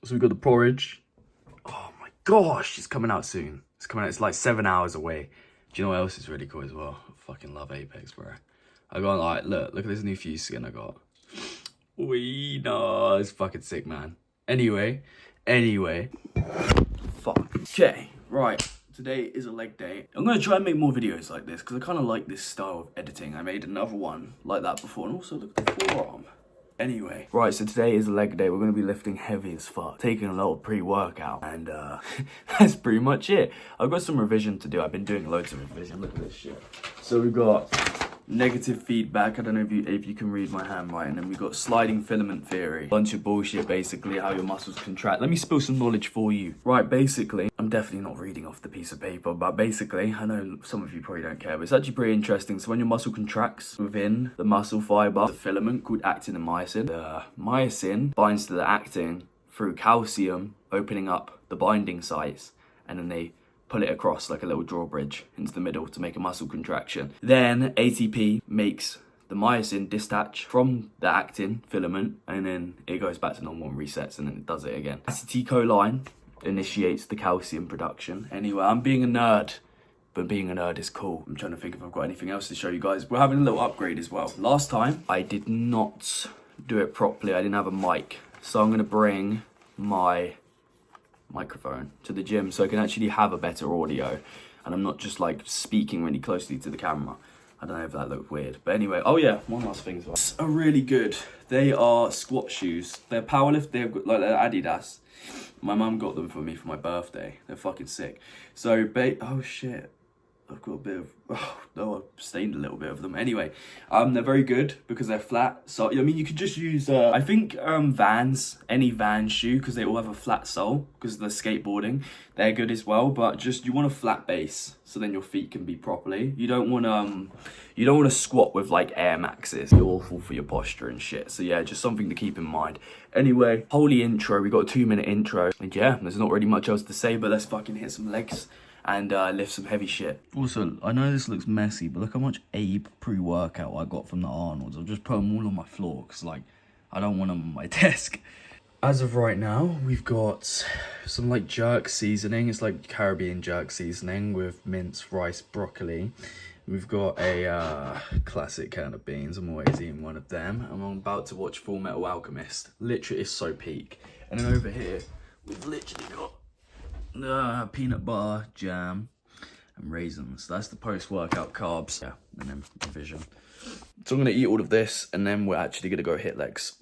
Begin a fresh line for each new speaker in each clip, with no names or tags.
So we got the porridge. Oh my gosh, it's coming out soon. It's coming out, it's like 7 hours away. Do you know what else is really cool as well? I fucking love Apex, bro. I got like, look at this new Fuse skin I got. Wee, no, it's fucking sick, man. Anyway. Fuck. Okay, right. Today is a leg day. I'm gonna try and make more videos like this because I kind of like this style of editing. I made another one like that before, and also look at the forearm. Anyway, right, so today is a leg day. We're gonna be lifting heavy as fuck, taking a lot of pre-workout, and that's pretty much it. I've got some revision to do. I've been doing loads of revision. Look at this shit. So we've got negative feedback. I don't know if you can read my handwriting. And we've got sliding filament theory. Bunch of bullshit, basically, how your muscles contract. Let me spill some knowledge for you. Right, basically, I'm definitely not reading off the piece of paper, but basically, I know some of you probably don't care, but it's actually pretty interesting. So when your muscle contracts within the muscle fiber, the filament called actin and myosin, the myosin binds to the actin through calcium, opening up the binding sites, and then they pull it across like a little drawbridge into the middle to make a muscle contraction. Then ATP makes the myosin detach from the actin filament, and then it goes back to normal and resets, and then it does it again. Acetylcholine initiates the calcium production. Anyway, I'm being a nerd, but being a nerd is cool. I'm trying to think if I've got anything else to show you guys. We're having a little upgrade as well. Last time, I did not do it properly. I didn't have a mic. So I'm gonna bring my microphone to the gym so I can actually have a better audio, and I'm not just like speaking really closely to the camera. I don't know if that looked weird, but anyway. Oh yeah, one last thing as well. Are really good. They are squat shoes. They're powerlift. They're like they're Adidas. My mum got them for me for my birthday. They're fucking sick. So oh shit, I've got a bit of, oh no, I've stained a little bit of them. Anyway, they're very good because they're flat. So, I mean, you could just use, I think Vans, any Vans shoe, because they all have a flat sole, because of the skateboarding. They're good as well, but just, you want a flat base, so then your feet can be properly. You don't want to squat with like Air Maxes. They're awful for your posture and shit. So yeah, just something to keep in mind. Anyway, holy intro. We got a 2-minute intro. And yeah, there's not really much else to say, but let's fucking hit some legs and lift some heavy shit. Also, I know this looks messy, but look how much Abe pre-workout I got from the Arnold's. I'll just put them all on my floor, because, like, I don't want them on my desk. As of right now, we've got some, like, jerk seasoning. It's, like, Caribbean jerk seasoning with mince, rice, broccoli. We've got a classic can of beans. I'm always eating one of them. I'm about to watch Full Metal Alchemist. Literally, it's so peak. And then over here, we've literally got peanut butter, jam, and raisins. That's the post-workout carbs. Yeah, and then revision. So I'm gonna eat all of this, and then we're actually gonna go hit legs.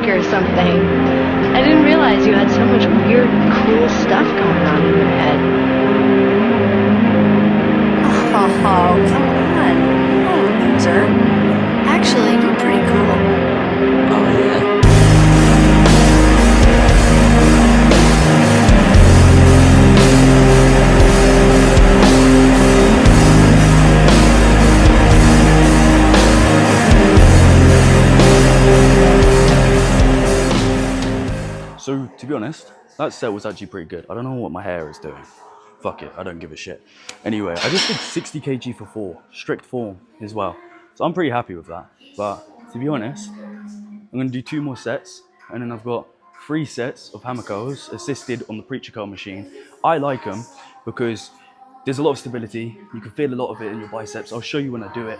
Or something. I didn't realize you had so much weird, cool stuff going on in your head.
Oh, come on. Oh, loser. Actually, you're pretty cool.
Oh, yeah. So, to be honest, that set was actually pretty good. I don't know what my hair is doing. Fuck it, I don't give a shit. Anyway, I just did 60 kg for 4, strict form as well. So I'm pretty happy with that. But to be honest, I'm gonna do 2 more sets, and then I've got 3 sets of hammer curls assisted on the preacher curl machine. I like them because there's a lot of stability. You can feel a lot of it in your biceps. I'll show you when I do it.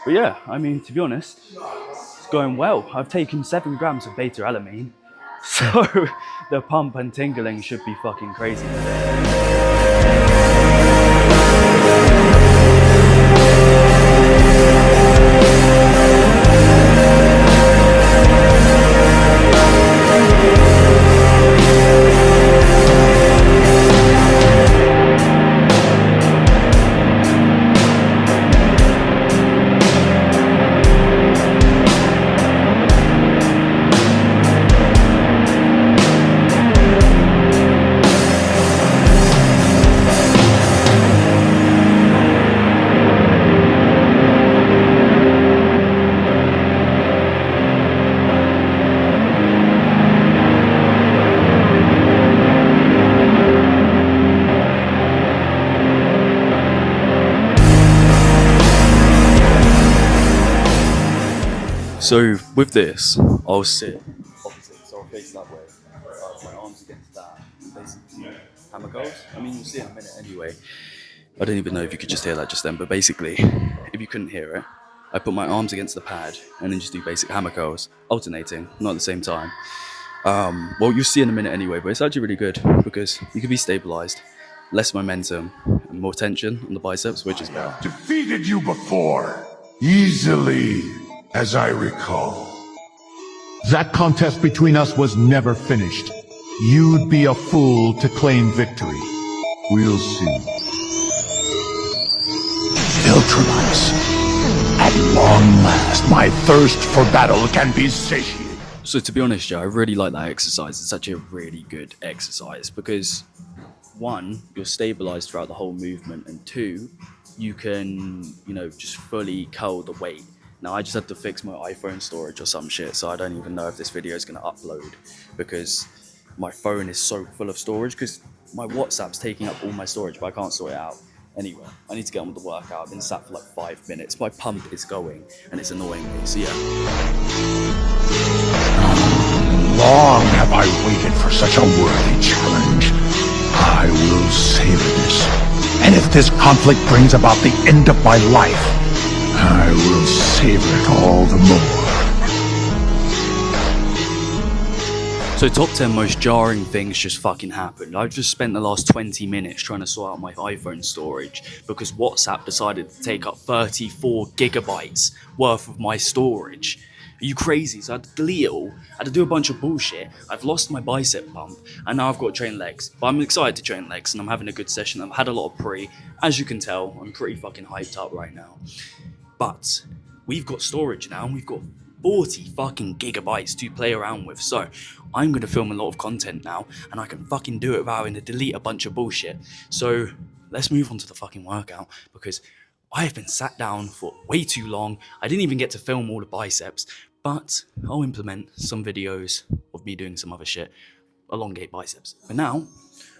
But yeah, I mean, to be honest, it's going well. I've taken 7 grams of beta alanine. So the pump and tingling should be fucking crazy. So with this, I'll sit opposite, so I'll face that way. My arms against that. Basically, hammer curls. I mean, you'll see in a minute anyway. I don't even know if you could just hear that just then, but basically, if you couldn't hear it, I put my arms against the pad and then just do basic hammer curls, alternating, not at the same time. Well, you'll see in a minute anyway, but it's actually really good because you can be stabilized, less momentum, and more tension on the biceps, which is better.
Defeated you before, easily, as I recall. That contest between us was never finished. You'd be a fool to claim victory. We'll see. Viltrumites, at long last, my thirst for battle can be satiated.
So to be honest, Joe, I really like that exercise. It's actually a really good exercise because, one, you're stabilized throughout the whole movement, and two, you can, just fully curl the weight. Now, I just had to fix my iPhone storage or some shit, so I don't even know if this video is going to upload because my phone is so full of storage because my WhatsApp's taking up all my storage, but I can't sort it out. Anyway, I need to get on with the workout. I've been sat for like 5 minutes. My pump is going and it's annoying me, so yeah.
Long have I waited for such a worthy challenge. I will savor this. And if this conflict brings about the end of my life, I will savor it all the more.
So top 10 most jarring things just fucking happened. I've just spent the last 20 minutes trying to sort out my iPhone storage because WhatsApp decided to take up 34 gigabytes worth of my storage. Are you crazy? So I had to delete it all. I had to do a bunch of bullshit. I've lost my bicep pump and now I've got to train legs. But I'm excited to train legs and I'm having a good session. I've had a lot of pre. As you can tell, I'm pretty fucking hyped up right now. But we've got storage now and we've got 40 fucking gigabytes to play around with. So I'm going to film a lot of content now and I can fucking do it without having to delete a bunch of bullshit. So let's move on to the fucking workout because I have been sat down for way too long. I didn't even get to film all the biceps, but I'll implement some videos of me doing some other shit, elongate biceps. But now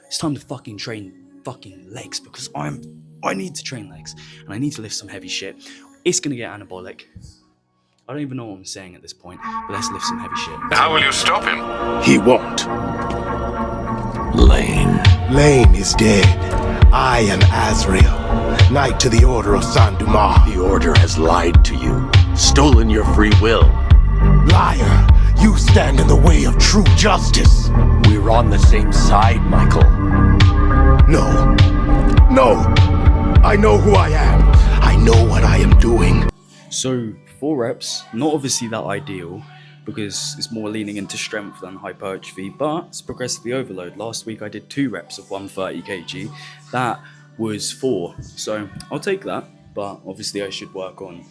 it's time to fucking train fucking legs because I need to train legs and I need to lift some heavy shit. It's gonna get anabolic. I don't even know what I'm saying at this point, but let's lift some heavy shit.
How will you stop him? He won't. Lane is dead. I am Azrael, Knight to the Order of Saint Dumas.
The Order has lied to you, stolen your free will.
Liar, you stand in the way of true justice.
We're on the same side, Michael.
No. I know who I am. I know what I am doing.
So 4 reps, not obviously that ideal because it's more leaning into strength than hypertrophy, but it's progressively overload. Last week I did 2 reps of 130 kg. That was 4. So I'll take that, but obviously I should work on,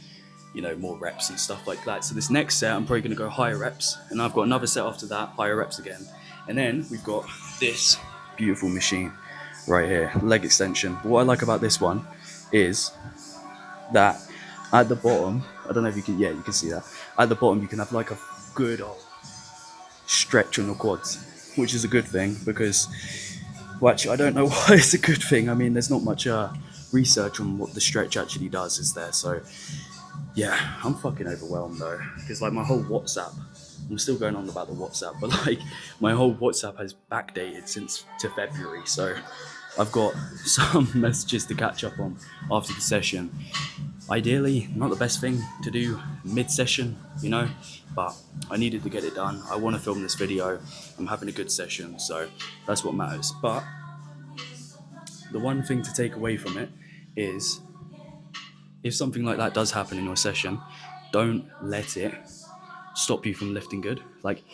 more reps and stuff like that. So this next set, I'm probably going to go higher reps, and I've got another set after that, higher reps again. And then we've got this beautiful machine right here, leg extension. But what I like about this one is that at the bottom, I don't know if you can, you can see that. At the bottom, you can have like a good old stretch on your quads, which is a good thing because, well, actually, I don't know why it's a good thing. I mean, there's not much research on what the stretch actually does, is there? So, yeah, I'm fucking overwhelmed though, because like my whole WhatsApp, I'm still going on about the WhatsApp, but like my whole WhatsApp has backdated to February, so I've got some messages to catch up on after the session. Ideally, not the best thing to do mid-session, but I needed to get it done. I want to film this video. I'm having a good session, so that's what matters. But the one thing to take away from it is if something like that does happen in your session, don't let it stop you from lifting good. Like,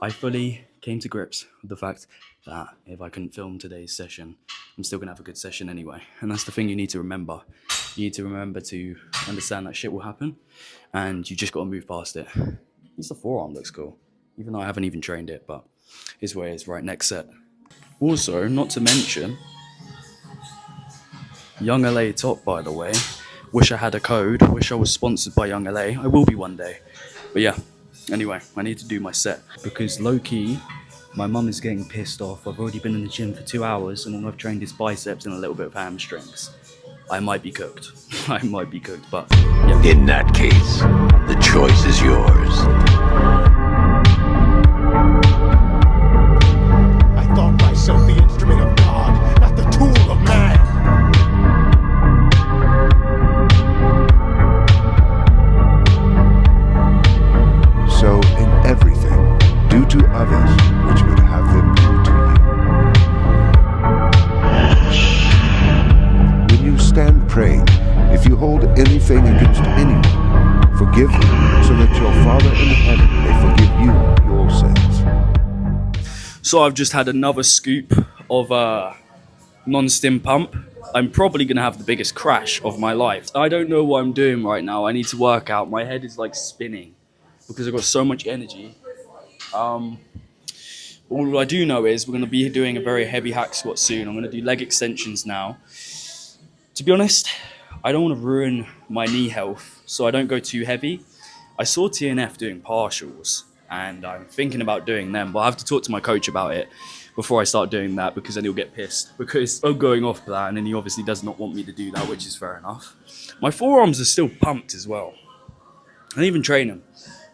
I fully came to grips with the fact that if I couldn't film today's session, I'm still gonna have a good session anyway. And that's the thing you need to remember. You need to remember to understand that shit will happen and you just gotta move past it. At least the forearm looks cool, even though I haven't even trained it, but here's where it is. Right, next set. Also, not to mention, Young LA top, by the way. Wish I had a code. Wish I was sponsored by Young LA. I will be one day. But yeah, anyway, I need to do my set because low-key, my mum is getting pissed off. I've already been in the gym for 2 hours and all I've trained is biceps and a little bit of hamstrings. I might be cooked. I might be cooked, but yeah.
In that case, the choice is yours.
I thought myself the instrument of God, not the tool of man. So in everything, do to others which would have them do to you. When you stand praying, if you hold anything against anyone, forgive them, so that your Father in heaven may forgive you your sins.
So I've just had another scoop of non-stim pump. I'm probably going to have the biggest crash of my life. I don't know what I'm doing right now. I need to work out. My head is like spinning because I've got so much energy. All I do know is we're going to be doing a very heavy hack squat soon. I'm going to do leg extensions now. To be honest, I don't want to ruin my knee health, so I don't go too heavy. I saw TNF doing partials, and I'm thinking about doing them, but I have to talk to my coach about it before I start doing that, because then he'll get pissed. Because I'm going off plan, and he obviously does not want me to do that, which is fair enough. My forearms are still pumped as well. I didn't even train them.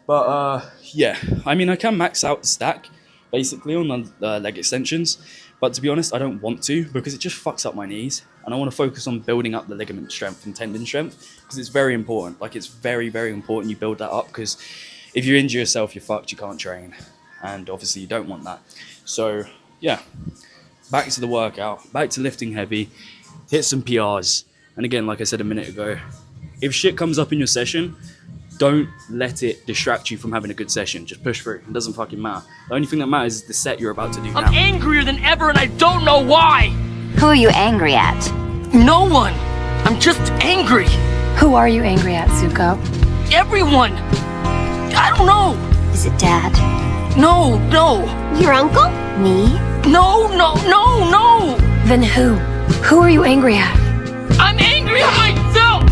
But yeah, I mean, I can max out the stack, basically, on the leg extensions. But to be honest, I don't want to, because it just fucks up my knees. And I want to focus on building up the ligament strength and tendon strength, because it's very important. Like, it's very, very important you build that up, because if you injure yourself, you're fucked, you can't train. And obviously you don't want that. So yeah, back to the workout, back to lifting heavy, hit some PRs. And again, like I said a minute ago, if shit comes up in your session, don't let it distract you from having a good session. Just push through. It doesn't fucking matter. The only thing that matters is the set you're about to do now.
I'm angrier than ever and I don't know why!
Who are you angry at?
No one! I'm just angry!
Who are you angry at, Zuko?
Everyone! I don't know!
Is it Dad?
No!
Your uncle? Me?
No!
Then who? Who are you angry at?
I'm angry at myself!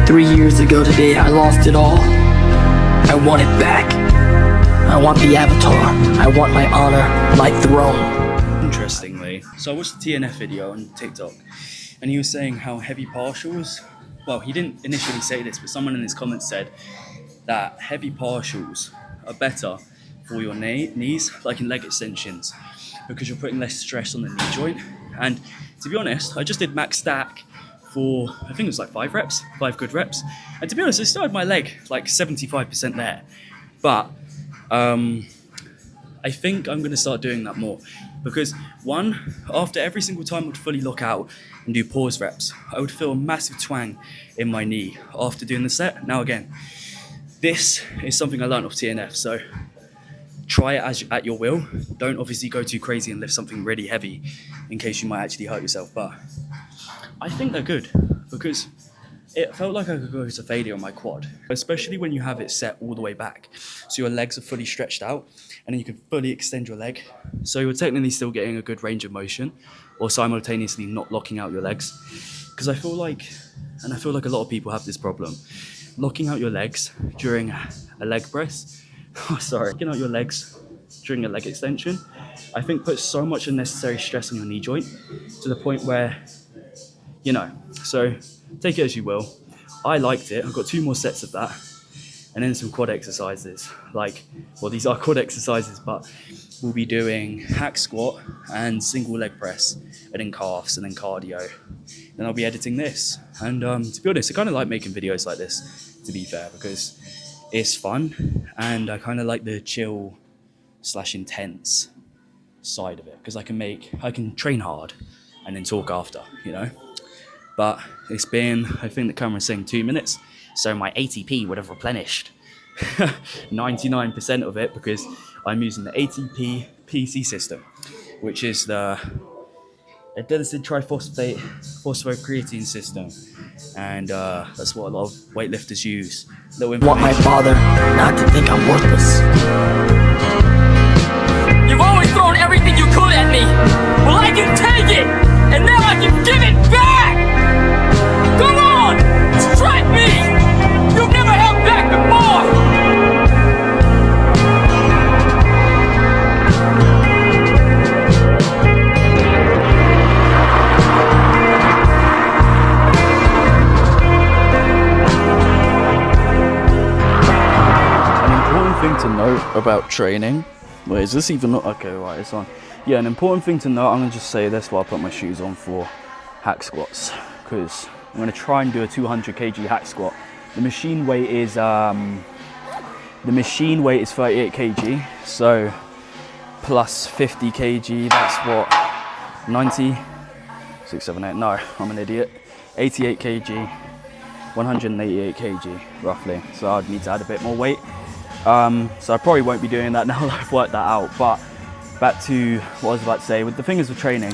3 years ago today, I lost it all. I want it back. I want the Avatar. I want my honor, my throne.
Interestingly, so I watched the TNF video on TikTok, and he was saying how heavy partials, well, he didn't initially say this, but someone in his comments said that heavy partials are better for your knees, like in leg extensions, because you're putting less stress on the knee joint. And to be honest, I just did max stack for, I think it was like 5 reps, 5 good reps. And to be honest, I started my leg like 75% there. But I think I'm going to start doing that more. Because one, after every single time I would fully lock out and do pause reps, I would feel a massive twang in my knee after doing the set. Now again, this is something I learned off TNF, so try it at your will. Don't obviously go too crazy and lift something really heavy in case you might actually hurt yourself. But I think they're good because it felt like I could go to failure on my quad, especially when you have it set all the way back. So your legs are fully stretched out and then you can fully extend your leg. So you're technically still getting a good range of motion or simultaneously not locking out your legs. Because I feel like a lot of people have this problem. Locking out your legs during a leg press, locking out your legs during a leg extension, I think puts so much unnecessary stress on your knee joint to the point where, you know, so take it as you will. I liked it. I've got 2 more sets of that. And then some quad exercises. Like, well, these are quad exercises, but we'll be doing hack squat and single leg press, and then calves, and then cardio. Then I'll be editing this. And to be honest, I kind of like making videos like this, to be fair, because it's fun. And I kind of like the chill / intense side of it. Because I can train hard and then talk after, you know? But it's been, I think the camera's saying 2 minutes, so my ATP would have replenished 99% of it because I'm using the ATP PC system, which is the adenosine triphosphate phosphocreatine system, and that's what a lot of weightlifters use.
I want my father not to think I'm worthless.
You've always thrown everything you could at me! Well, I can take it! And now I can give it back! Come on! Strike me! You've never held back before!
about training. Wait, is this even not? Okay, right, it's on. Yeah, an important thing to note, I'm going to just say this while I put my shoes on for hack squats, because I'm going to try and do a 200 kg hack squat. The machine weight is 38 kg, so plus 50 kg, that's what, 90, 6, 7, 8, no, I'm an idiot, 88 kg, 188 kg, roughly, so I'd need to add a bit more weight. So I probably won't be doing that now that I've worked that out, but back to what I was about to say, with the thing is with training,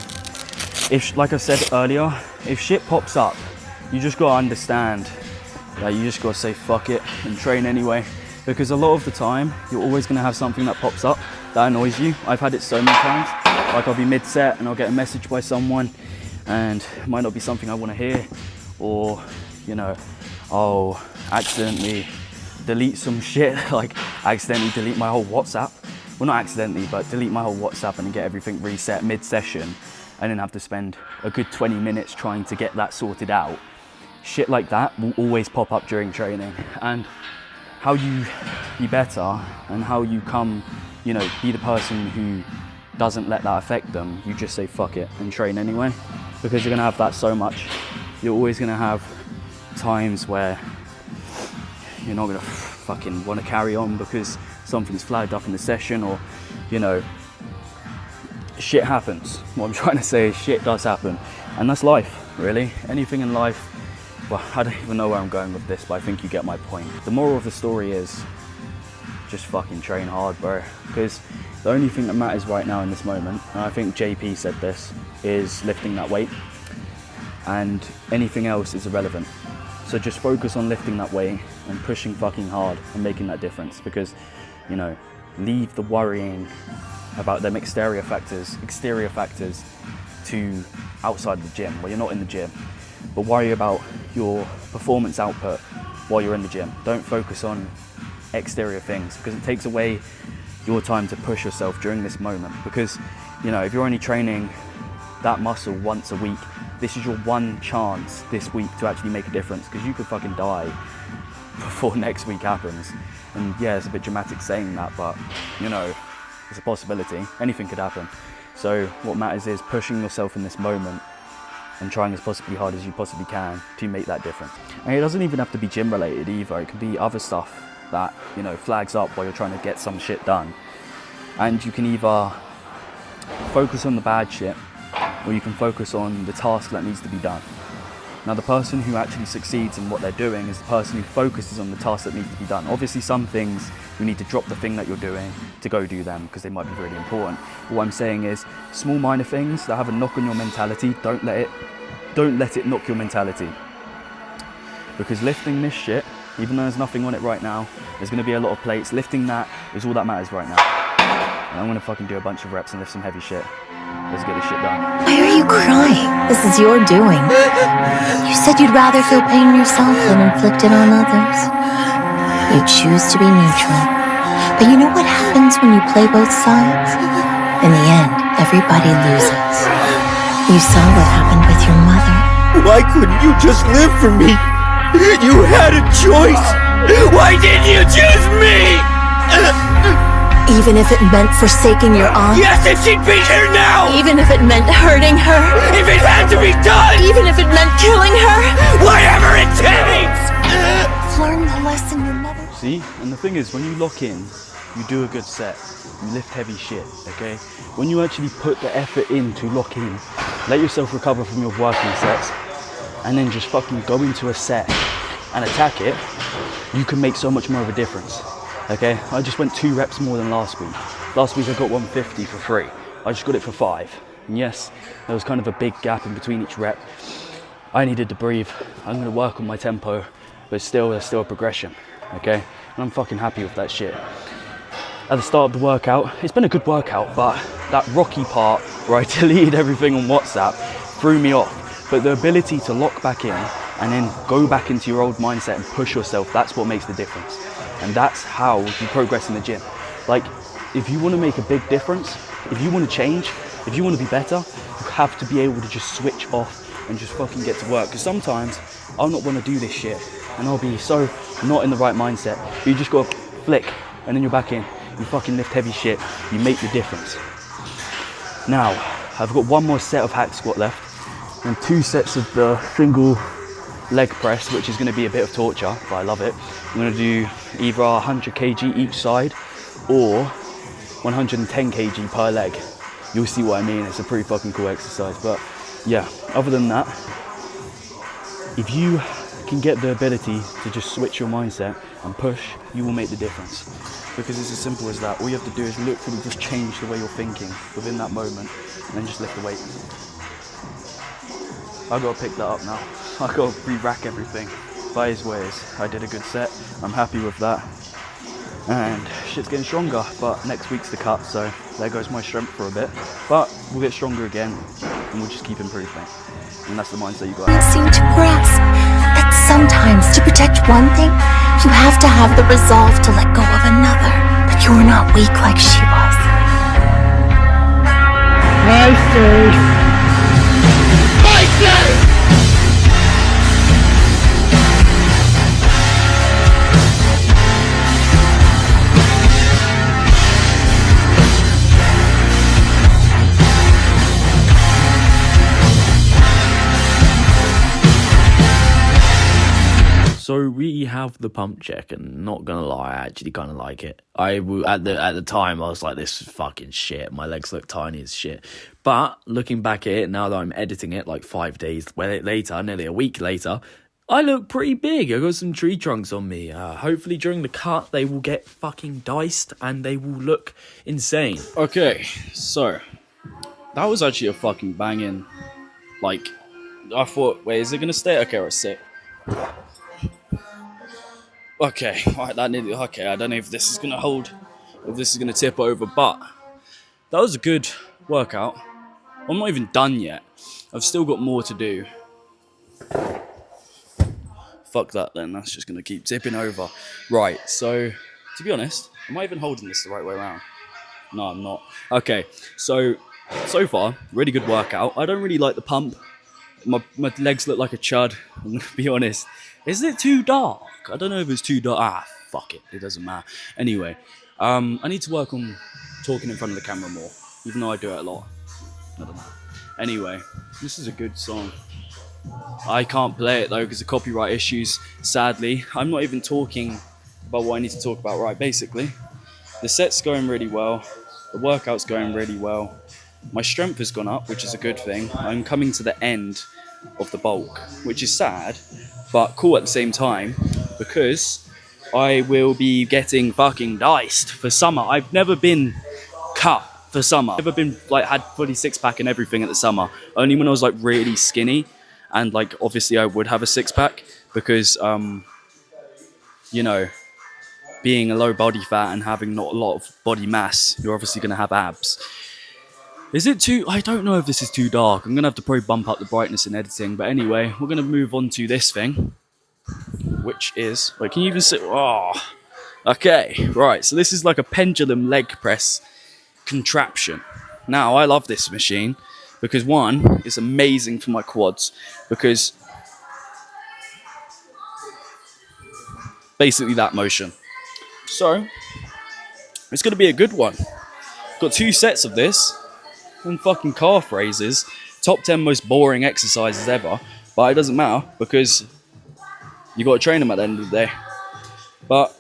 if, like I said earlier, if shit pops up, you just gotta understand that you just gotta say fuck it and train anyway, because a lot of the time, you're always gonna have something that pops up that annoys you. I've had it so many times, like I'll be mid-set and I'll get a message by someone and it might not be something I wanna hear, or, you know, I'll accidentally delete some shit, like accidentally delete my whole WhatsApp. Well, not accidentally, but delete my whole WhatsApp and get everything reset mid-session and then have to spend a good 20 minutes trying to get that sorted out. Shit like that will always pop up during training. And how you be better and how you come, you know, be the person who doesn't let that affect them, you just say fuck it and train anyway, because you're gonna have that so much. You're always gonna have times where you're not gonna fucking want to carry on because something's flagged up in the session, or, you know, shit happens. What I'm trying to say is shit does happen, and that's life, really. Anything in life. Well, I don't even know where I'm going with this, but I think you get my point. The moral of the story is just fucking train hard, bro, because the only thing that matters right now in this moment, and I think JP said this, is lifting that weight, and anything else is irrelevant. So just focus on lifting that weight and pushing fucking hard and making that difference, because, you know, leave the worrying about them exterior factors to outside the gym, where you're not in the gym, but worry about your performance output while you're in the gym. Don't focus on exterior things, because it takes away your time to push yourself during this moment. Because, you know, if you're only training that muscle once a week, this is your one chance this week to actually make a difference, because you could fucking die before next week happens. And yeah, it's a bit dramatic saying that, but, you know, it's a possibility. Anything could happen. So what matters is pushing yourself in this moment and trying as possibly hard as you possibly can to make that difference. And it doesn't even have to be gym related either. It could be other stuff that, you know, flags up while you're trying to get some shit done. And you can either focus on the bad shit, or you can focus on the task that needs to be done. Now, the person who actually succeeds in what they're doing is the person who focuses on the task that needs to be done. Obviously, some things you need to drop the thing that you're doing to go do them, because they might be really important. But what I'm saying is, small minor things that have a knock on your mentality, don't let it knock your mentality. Because lifting this shit, even though there's nothing on it right now, there's going to be a lot of plates. Lifting that is all that matters right now. And I'm going to fucking do a bunch of reps and lift some heavy shit. Let's get this shit done.
Why are you crying? This is your doing. You said you'd rather feel pain yourself than inflict it on others. You choose to be neutral. But you know what happens when you play both sides? In the end, everybody loses. You saw what happened with your mother.
Why couldn't you just live for me? You had a choice. Why didn't you choose me?
Even if it meant forsaking your aunt?
Yes, if she'd be here now!
Even if it meant hurting her?
If it had to be done!
Even if it meant killing her?
Whatever it takes!
Learn the lesson your mother...
See? And the thing is, when you lock in, you do a good set. You lift heavy shit, okay? When you actually put the effort in to lock in, let yourself recover from your working sets, and then just fucking go into a set and attack it, you can make so much more of a difference. Okay, I just went 2 reps more than last week. Last week I got 150 for free. I just got it for 5. And yes, there was kind of a big gap in between each rep. I needed to breathe. I'm going to work on my tempo, but still, there's still a progression. Okay, and I'm fucking happy with that shit. At the start of the workout, it's been a good workout, but that rocky part where I deleted everything on WhatsApp threw me off. But the ability to lock back in and then go back into your old mindset and push yourself, that's what makes the difference. And that's how you progress in the gym. Like, if you want to make a big difference, if you want to change, if you want to be better, you have to be able to just switch off and just fucking get to work. Because sometimes I'll not want to do this shit and I'll be so not in the right mindset. You just got to flick and then you're back in. you fucking lift heavy shit, you make the difference. Now, I've got one more set of hack squat left, and 2 sets of the single leg press, which is going to be a bit of torture, but I love it. I'm going to do either 100 kg each side or 110 kg per leg. You'll see what I mean. It's a pretty fucking cool exercise. But yeah, other than that, if you can get the ability to just switch your mindset and push, you will make the difference. Because it's as simple as that. All you have to do is literally just change the way you're thinking within that moment, and then just lift the weight. I gotta pick that up now. I gotta re-rack everything. By his ways, I did a good set. I'm happy with that. And shit's getting stronger, but next week's the cut, so there goes my strength for a bit. But we'll get stronger again, and we'll just keep improving. And that's the mindset you got.
I seem to grasp that sometimes to protect one thing, you have to have the resolve to let go of another. But you're not weak like she was. I see.
So we have the pump check, and not gonna lie, I actually kind of like it. At the time I was like, this is fucking shit. My legs look tiny as shit. But looking back at it now that I'm editing it, like 5 days later, nearly a week later, I look pretty big. I got some tree trunks on me. Hopefully during the cut they will get fucking diced and they will look insane. Okay, so that was actually a fucking banging. Like, I thought, wait, is it gonna stay? Okay, or sit. Okay, right, okay, I don't know if this is gonna hold, if this is gonna tip over, but that was a good workout. I'm not even done yet. I've still got more to do. Fuck that then, that's just gonna keep tipping over. Right, so, to be honest, am I even holding this the right way around? No, I'm not. Okay, so far, really good workout. I don't really like the pump. My legs look like a chud, I'm gonna be honest. Is it too dark? I don't know if it's too dark. Fuck it. It doesn't matter. Anyway, I need to work on talking in front of the camera more, even though I do it a lot. I don't know. Anyway, this is a good song. I can't play it though because of copyright issues, sadly. I'm not even talking about what I need to talk about. Right, basically, the set's going really well. The workout's going really well. My strength has gone up, which is a good thing. I'm coming to the end of the bulk, which is sad, but cool at the same time, because I will be getting fucking diced for summer. I've never been cut for summer. I've never been, like, had fully 6-pack and everything at the summer. Only when I was, like, really skinny, and, like, obviously I would have a 6-pack, because, you know, being a low body fat and having not a lot of body mass, you're obviously going to have abs. Is it too... I don't know if this is too dark. I'm going to have to probably bump up the brightness in editing. But anyway, we're going to move on to this thing, which is... Wait, can you even see... Oh, okay, right. So this is like a pendulum leg press contraption. Now, I love this machine because, one, it's amazing for my quads because... basically that motion. So, it's going to be a good one. Got 2 sets of this. And fucking calf raises, top 10 most boring exercises ever, but it doesn't matter because you got to train them at the end of the day. But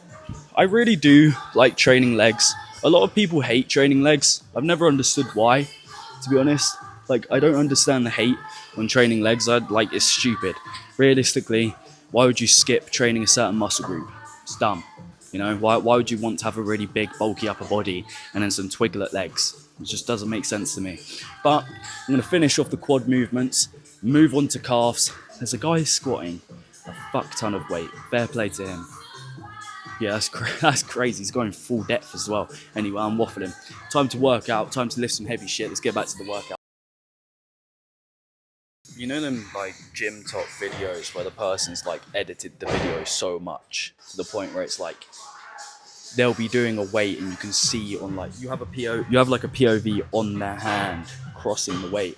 I really do like training legs. A lot of people hate training legs. I've never understood why, to be honest. Like, I don't understand the hate on training legs. It's stupid. Realistically, why would you skip training a certain muscle group? It's dumb. You know, why would you want to have a really big, bulky upper body and then some twiglet legs? It just doesn't make sense to me. But I'm going to finish off the quad movements, move on to calves. There's a guy squatting a fuck ton of weight. Fair play to him. Yeah, that's crazy. He's going full depth as well. Anyway, I'm waffling. Time to work out. Time to lift some heavy shit. Let's get back to the workout. You know them, like, gym top videos where the person's, like, edited the video so much to the point where it's like they'll be doing a weight and you can see on, like, you have a POV on their hand crossing the weight.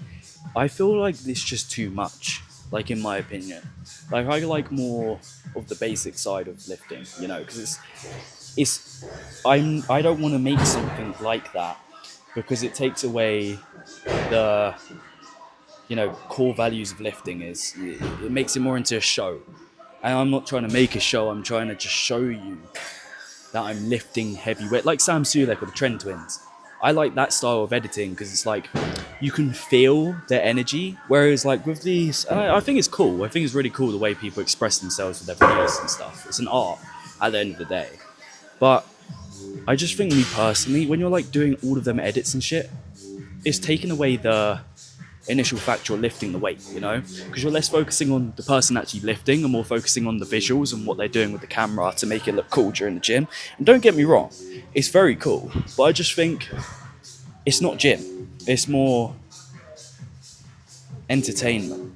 I feel like it's just too much, like, in my opinion. Like, I like more of the basic side of lifting, you know, because I don't want to make something like that because it takes away the, you know, core values of lifting. It makes it more into a show. And I'm not trying to make a show, I'm trying to just show you that I'm lifting heavy weight, like Sam Sulek or the Trent Twins. I like that style of editing because it's like you can feel their energy, whereas like with these, I think it's cool. I think it's really cool the way people express themselves with their videos and stuff. It's an art at the end of the day. But I just think, me personally, when you're like doing all of them edits and shit, it's taking away the initial fact you're lifting the weight, you know, because you're less focusing on the person actually lifting and more focusing on the visuals and what they're doing with the camera to make it look cool during the gym. And don't get me wrong, it's very cool, but I just think it's not gym, it's more entertainment,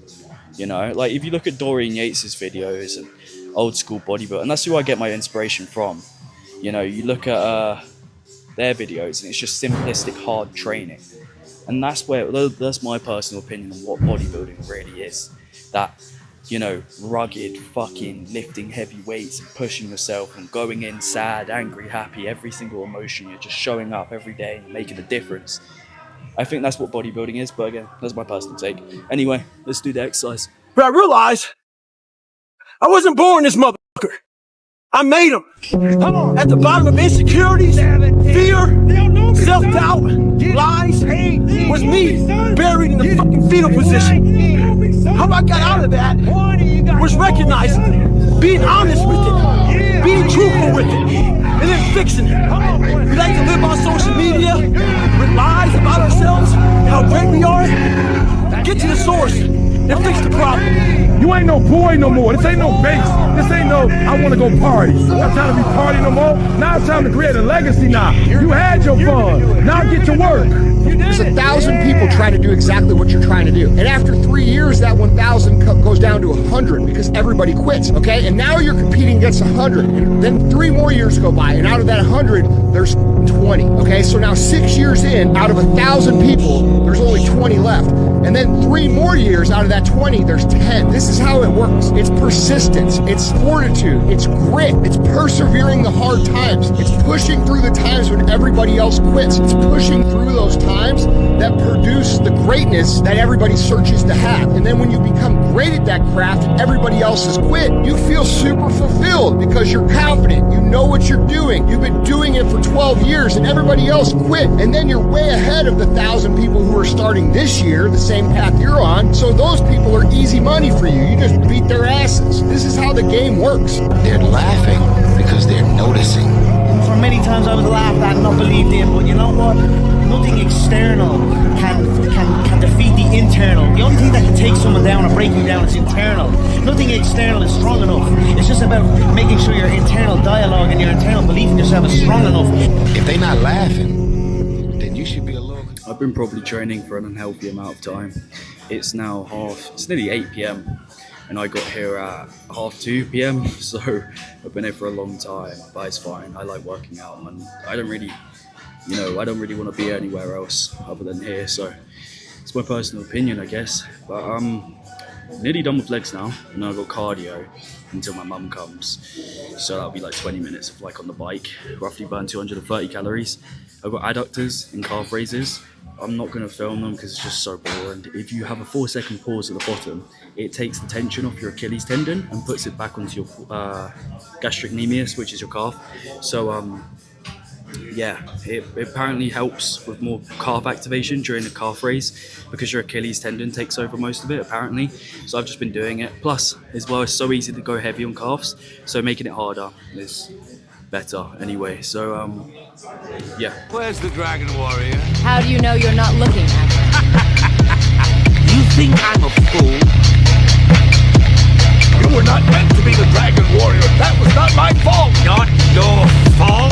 you know. Like if you look at Dorian Yates's videos and old school bodybuilding, and that's who I get my inspiration from, you know, you look at their videos and it's just simplistic hard training. And that's my personal opinion on what bodybuilding really is. That, you know, rugged fucking lifting heavy weights and pushing yourself and going in sad, angry, happy, every single emotion. You're just showing up every day and making a difference. I think that's what bodybuilding is, but again, that's my personal take. Anyway, let's do the exercise.
But I realized I wasn't born this motherfucker. I made him. At the bottom of insecurities, fear, self-doubt, lies, was me buried in the fucking fetal position. How I got out of that was recognizing, being honest with it, being truthful with it, and then fixing it. We like to live on social media with lies about ourselves, how great we are. Get to the source and fix the problem.
You ain't no boy no more. This ain't no base. This ain't no, I want to go party. I'm not trying to be party no more. Now it's time to create a legacy now. You had your fun. Now get to work.
There's 1,000 people trying to do exactly what you're trying to do. And after 3 years, that 1,000 goes down to 100 because everybody quits, okay? And now you're competing against 100. And then 3 more years go by, and out of that 100, there's 20, okay? So now 6 years in, out of 1,000 people, there's only 20 left. And then 3 more years, out of that 20, there's 10. This is how it works. It's persistence, it's fortitude, it's grit, it's persevering the hard times, it's pushing through the times when everybody else quits, it's pushing through those times that produce the greatness that everybody searches to have. And then when you become great at that craft and everybody else has quit, you feel super fulfilled because you're confident, you know what you're doing, you've been doing it for 12 years and everybody else quit, and then you're way ahead of the 1,000 people who are starting this year, the same path you're on. So those people are easy money for you. You just beat their asses. This is how the game works.
They're laughing because they're noticing.
For many times I was laughed at and not believed in, but you know what? Nothing external can defeat the internal. The only thing that can take someone down or break you down is internal. Nothing external is strong enough. It's just about making sure your internal dialogue and your internal belief in yourself is strong enough.
If they're not laughing, then you should be a little...
I've been probably training for an unhealthy amount of time. It's now it's nearly 8 p.m. and I got here at 2:30 p.m. So I've been here for a long time, but it's fine. I like working out and I don't really want to be anywhere else other than here. So it's my personal opinion, I guess. But I'm nearly done with legs now, and I've got cardio until my mum comes. So that'll be like 20 minutes of like on the bike, roughly burn 230 calories. I've got adductors and calf raises. I'm not going to film them because it's just so boring. If you have a 4-second pause at the bottom, it takes the tension off your Achilles tendon and puts it back onto your gastrocnemius, which is your calf. So yeah, it apparently helps with more calf activation during the calf raise because your Achilles tendon takes over most of it, apparently. So I've just been doing it. Plus, as well, it's so easy to go heavy on calves, so making it harder is better anyway. So yeah.
Where's the Dragon Warrior?
How do you know you're not looking at her?
You think I'm a fool?
You were not meant to be the Dragon Warrior. That was not my fault.
Not your fault?